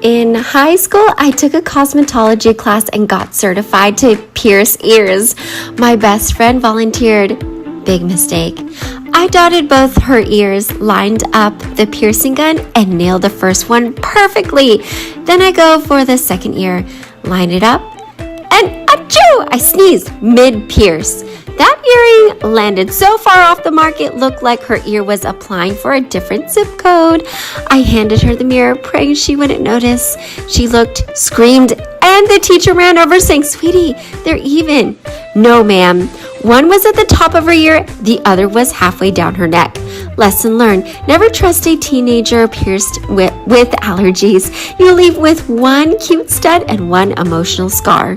In high school, I took a cosmetology class and got certified to pierce ears. My best friend volunteered. Big mistake. I dotted both her ears, lined up the piercing gun, and nailed the first one perfectly. Then I go for the second ear, line it up, and achoo! I sneezed mid-pierce. That earring landed so far off the mark it looked like her ear was applying for a different zip code. I handed her the mirror, praying she wouldn't notice. She looked, screamed, and the teacher ran over saying, "Sweetie, they're even." No, ma'am. One was at the top of her ear, the other was halfway down her neck. Lesson learned, never trust a teenager pierced with allergies. You leave with one cute stud and one emotional scar.